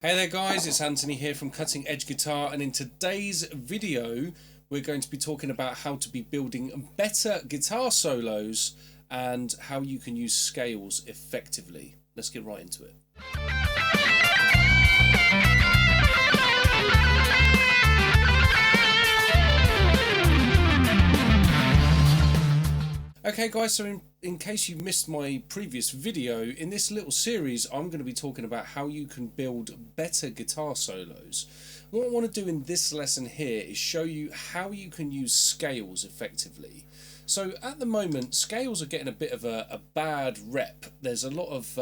Hey there guys, it's Anthony here from Cutting Edge Guitar, and in today's video we're going to be talking about how to be building better guitar solos and how you can use scales effectively. Let's get right into it. Okay guys, so in case you missed my previous video, in this little series I'm going to be talking about how you can build better guitar solos. What I want to do in this lesson here is show you how you can use scales effectively. So at the moment, scales are getting a bit of a bad rep. There's a lot of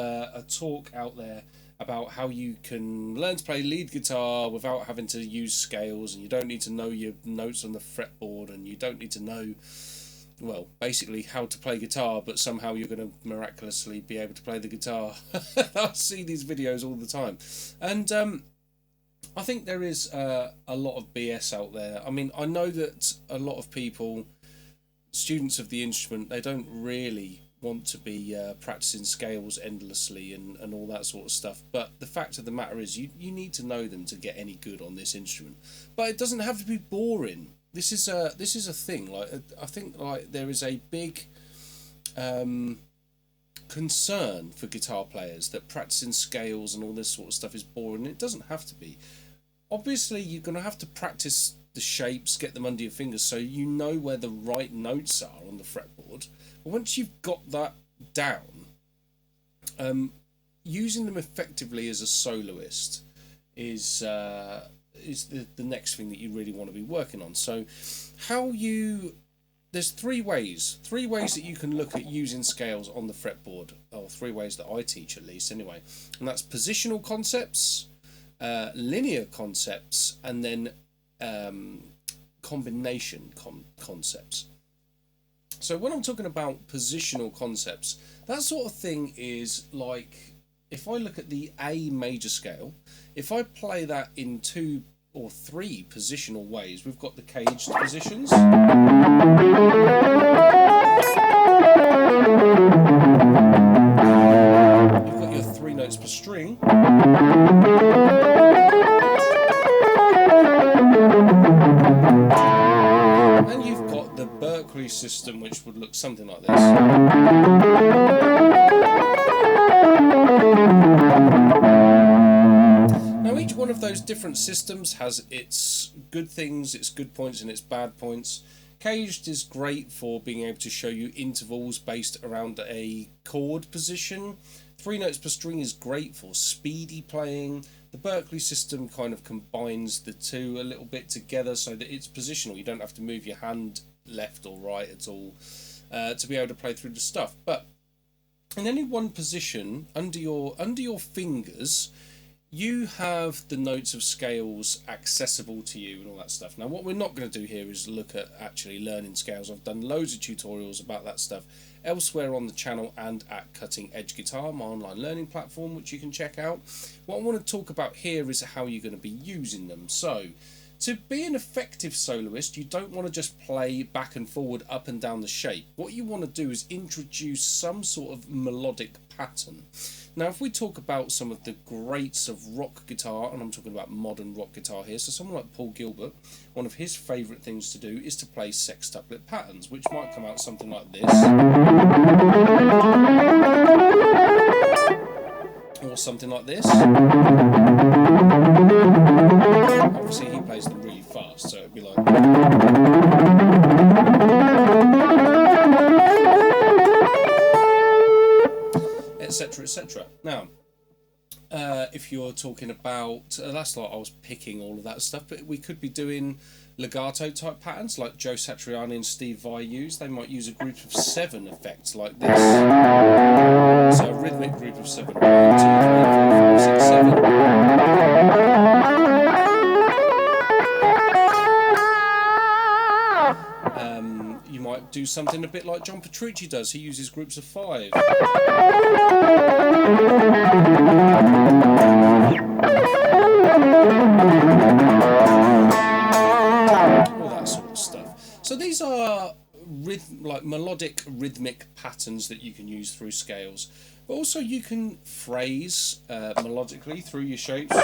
talk out there about how you can learn to play lead guitar without having to use scales, and you don't need to know your notes on the fretboard, and you don't need to know, well, basically how to play guitar, but somehow you're going to miraculously be able to play the guitar. I see these videos all the time, and I think there is a lot of BS out there. I mean, I know that a lot of people, students of the instrument, they don't really want to be practicing scales endlessly and all that sort of stuff, but the fact of the matter is you need to know them to get any good on this instrument. But it doesn't have to be boring. This is a thing. Like, I think like there is a big concern for guitar players that practicing scales and all this sort of stuff is boring. It doesn't have to be. Obviously, you're going to have to practice the shapes, get them under your fingers so you know where the right notes are on the fretboard. But once you've got that down, using them effectively as a soloist is the next thing that you really want to be working on. So there's three ways that you can look at using scales on the fretboard, or three ways that I teach at least anyway, and that's positional concepts, linear concepts, and then combination concepts. So when I'm talking about positional concepts, that sort of thing is like, if I look at the A major scale, if I play that in 2 or 3 positional ways, we've got the caged positions. You've got your 3 notes per string. And you've got the Berkeley system, which would look something like this. Now, each one of those different systems has its good things, its good points, and its bad points. Caged is great for being able to show you intervals based around a chord position. 3 notes per string is great for speedy playing. The Berkeley system kind of combines the two a little bit together so that it's positional. You don't have to move your hand left or right at all to be able to play through the stuff. But in any one position, under your fingers, you have the notes of scales accessible to you and all that stuff. Now, what we're not going to do here is look at actually learning scales. I've done loads of tutorials about that stuff elsewhere on the channel and at Cutting Edge Guitar, my online learning platform, which you can check out. What I want to talk about here is how you're going to be using them. So, to be an effective soloist, you don't want to just play back and forward, up and down the shape. What you want to do is introduce some sort of melodic pattern. Now, if we talk about some of the greats of rock guitar, and I'm talking about modern rock guitar here, so someone like Paul Gilbert, one of his favourite things to do is to play sextuplet patterns, which might come out something like this, or something like this. Obviously, he plays them really fast, so it'd be like, etc, etc. Now, if you're talking about, that's like I was picking all of that stuff, but we could be doing legato type patterns like Joe Satriani and Steve Vai use. They might use a group of 7 effects like this. So a rhythmic group of 7. 1, 2, 3, 4, 5, 6, 7. You might do something a bit like John Petrucci does. He uses groups of 5. All that sort of stuff. So these are like melodic rhythmic patterns that you can use through scales, but also you can phrase melodically through your shapes.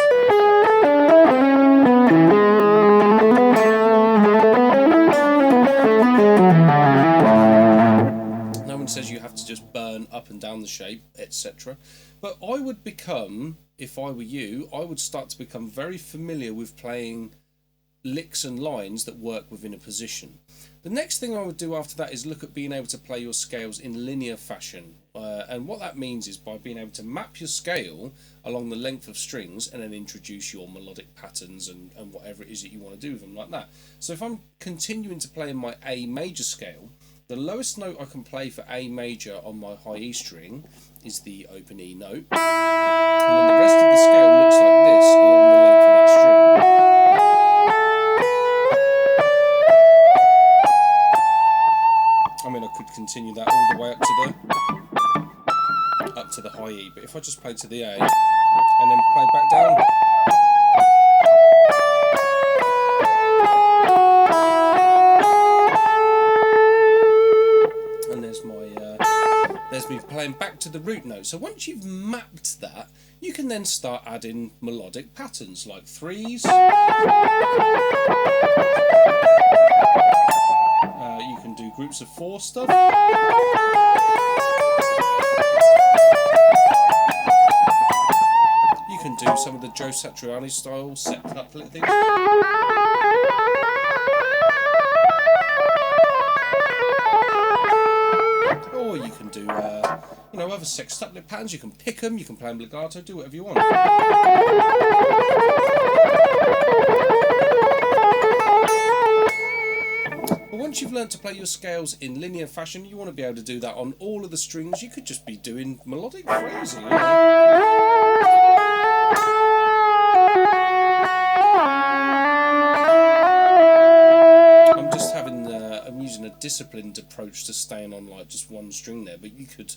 No one says you have to just burn up and down the shape, etc. But I would become, if I were you, I would start to become very familiar with playing licks and lines that work within a position. The next thing I would do after that is look at being able to play your scales in linear fashion, and what that means is by being able to map your scale along the length of strings and then introduce your melodic patterns and whatever it is that you want to do with them like that. So if I'm continuing to play in my A major scale, the lowest note I can play for A major on my high E string is the open E note, and then the rest of the scale looks like this along the length of that string. I mean, I could continue that all the way up to the high E, but if I just play to the A and then play back down, and there's me playing back to the root note. So once you've mapped that, you can then start adding melodic patterns like threes. You can do groups of 4 stuff. You can do some of the Joe Satriani style septuplet things. Or you can do, other sextuplet patterns. You can pick them, you can play them legato, do whatever you want. Once you've learned to play your scales in linear fashion, you want to be able to do that on all of the strings. You could just be doing melodic phrasing, you know? I'm using a disciplined approach to staying on like just one string there, but you could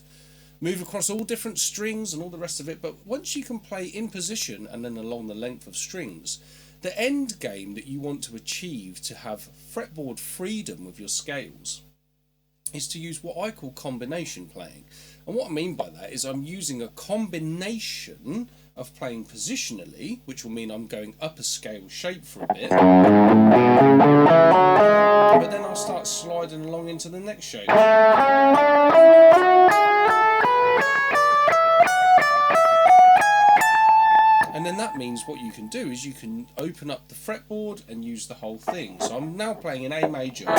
move across all different strings and all the rest of it. But once you can play in position and then along the length of strings, the end game that you want to achieve to have fretboard freedom with your scales is to use what I call combination playing. And what I mean by that is I'm using a combination of playing positionally, which will mean I'm going up a scale shape for a bit, but then I'll start sliding along into the next shape. And then that means what you can do is you can open up the fretboard and use the whole thing. So I'm now playing in A major.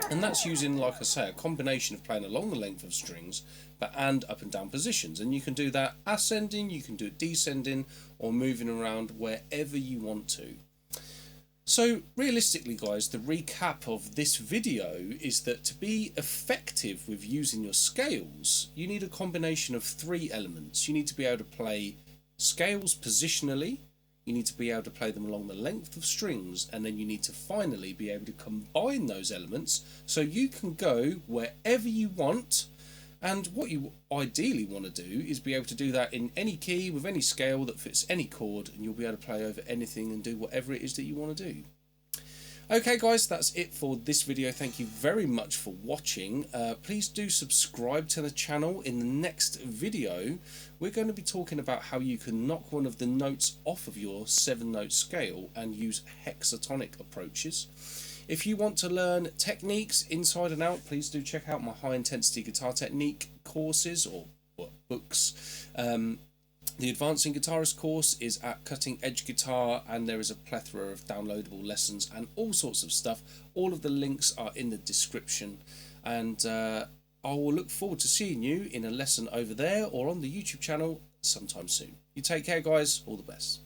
And that's using, like I say, a combination of playing along the length of strings and up and down positions. And you can do that ascending, you can do it descending, or moving around wherever you want to. So realistically, guys, the recap of this video is that to be effective with using your scales, you need a combination of 3 elements. You need to be able to play scales positionally, you need to be able to play them along the length of strings, and then you need to finally be able to combine those elements so you can go wherever you want. And what you ideally want to do is be able to do that in any key with any scale that fits any chord, and you'll be able to play over anything and do whatever it is that you want to do. Okay guys, that's it for this video. Thank you very much for watching. Please do subscribe to the channel. In the next video, we're going to be talking about how you can knock one of the notes off of your 7-note scale and use hexatonic approaches. If you want to learn techniques inside and out, please do check out my high intensity guitar technique courses or books. The Advancing Guitarist course is at Cutting Edge Guitar, and there is a plethora of downloadable lessons and all sorts of stuff. All of the links are in the description, and I will look forward to seeing you in a lesson over there or on the YouTube channel sometime soon. You take care, guys. All the best.